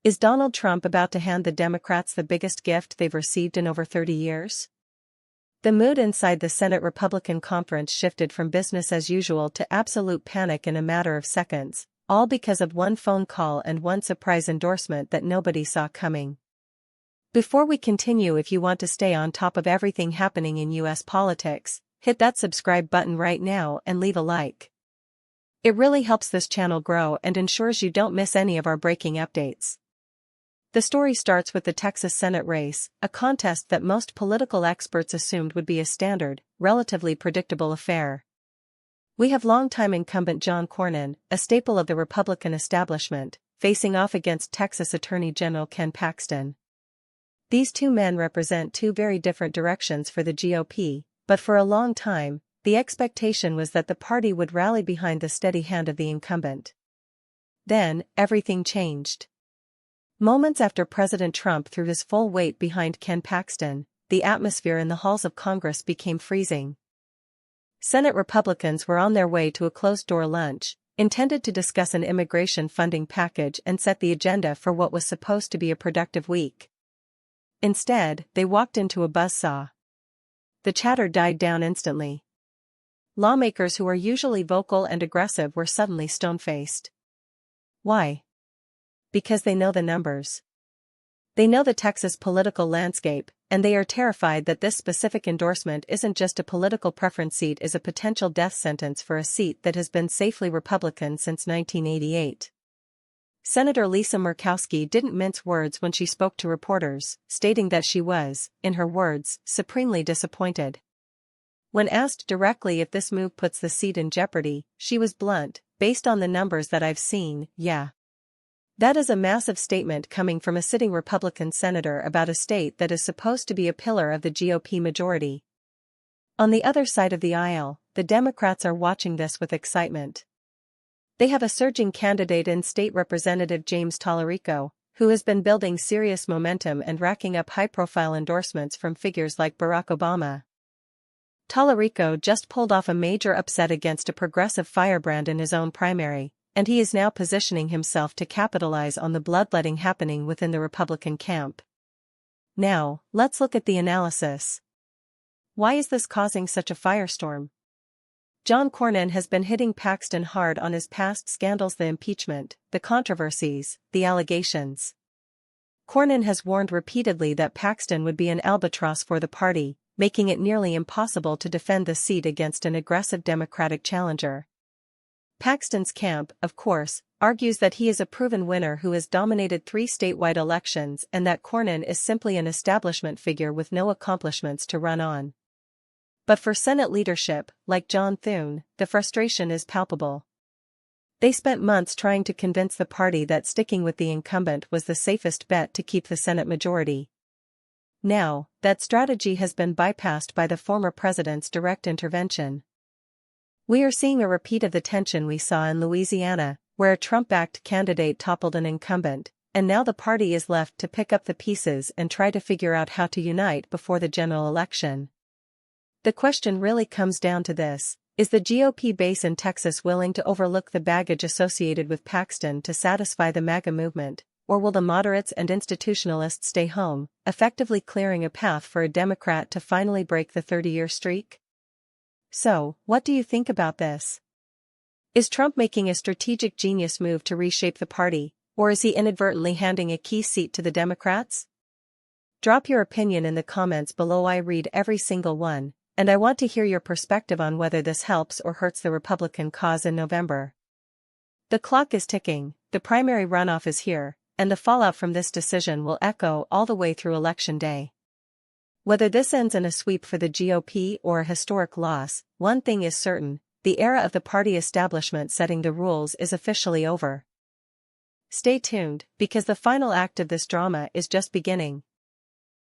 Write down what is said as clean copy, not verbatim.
Is Donald Trump about to hand the Democrats the biggest gift they've received in over 30 years? The mood inside the Senate Republican conference shifted from business as usual to absolute panic in a matter of seconds, all because of one phone call and one surprise endorsement that nobody saw coming. Before we continue, if you want to stay on top of everything happening in US politics, hit that subscribe button right now and leave a like. It really helps this channel grow and ensures you don't miss any of our breaking updates. The story starts with the Texas Senate race, a contest that most political experts assumed would be a standard, relatively predictable affair. We have longtime incumbent John Cornyn, a staple of the Republican establishment, facing off against Texas Attorney General Ken Paxton. These two men represent two very different directions for the GOP, but for a long time, the expectation was that the party would rally behind the steady hand of the incumbent. Then, everything changed. Moments after President Trump threw his full weight behind Ken Paxton, the atmosphere in the halls of Congress became freezing. Senate Republicans were on their way to a closed-door lunch, intended to discuss an immigration funding package and set the agenda for what was supposed to be a productive week. Instead, they walked into a buzzsaw. The chatter died down instantly. Lawmakers who are usually vocal and aggressive were suddenly stone-faced. Why? Because they know the numbers. They know the Texas political landscape, and they are terrified that this specific endorsement isn't just a political preference seat, is a potential death sentence for a seat that has been safely Republican since 1988. Senator Lisa Murkowski didn't mince words when she spoke to reporters, stating that she was, in her words, supremely disappointed. When asked directly if this move puts the seat in jeopardy, she was blunt, "Based on the numbers that I've seen, yeah." That is a massive statement coming from a sitting Republican senator about a state that is supposed to be a pillar of the GOP majority. On the other side of the aisle, the Democrats are watching this with excitement. They have a surging candidate in State Representative James Tallarico, who has been building serious momentum and racking up high-profile endorsements from figures like Barack Obama. Tallarico just pulled off a major upset against a progressive firebrand in his own primary, and he is now positioning himself to capitalize on the bloodletting happening within the Republican camp. Now, let's look at the analysis. Why is this causing such a firestorm? John Cornyn has been hitting Paxton hard on his past scandals, the impeachment, the controversies, the allegations. Cornyn has warned repeatedly that Paxton would be an albatross for the party, making it nearly impossible to defend the seat against an aggressive Democratic challenger. Paxton's camp, of course, argues that he is a proven winner who has dominated 3 statewide elections and that Cornyn is simply an establishment figure with no accomplishments to run on. But for Senate leadership, like John Thune, the frustration is palpable. They spent months trying to convince the party that sticking with the incumbent was the safest bet to keep the Senate majority. Now, that strategy has been bypassed by the former president's direct intervention. We are seeing a repeat of the tension we saw in Louisiana, where a Trump-backed candidate toppled an incumbent, and now the party is left to pick up the pieces and try to figure out how to unite before the general election. The question really comes down to this: is the GOP base in Texas willing to overlook the baggage associated with Paxton to satisfy the MAGA movement, or will the moderates and institutionalists stay home, effectively clearing a path for a Democrat to finally break the 30-year streak? So, what do you think about this? Is Trump making a strategic genius move to reshape the party, or is he inadvertently handing a key seat to the Democrats? Drop your opinion in the comments below. I read every single one, and I want to hear your perspective on whether this helps or hurts the Republican cause in November. The clock is ticking, the primary runoff is here, and the fallout from this decision will echo all the way through Election Day. Whether this ends in a sweep for the GOP or a historic loss, one thing is certain: the era of the party establishment setting the rules is officially over. Stay tuned, because the final act of this drama is just beginning.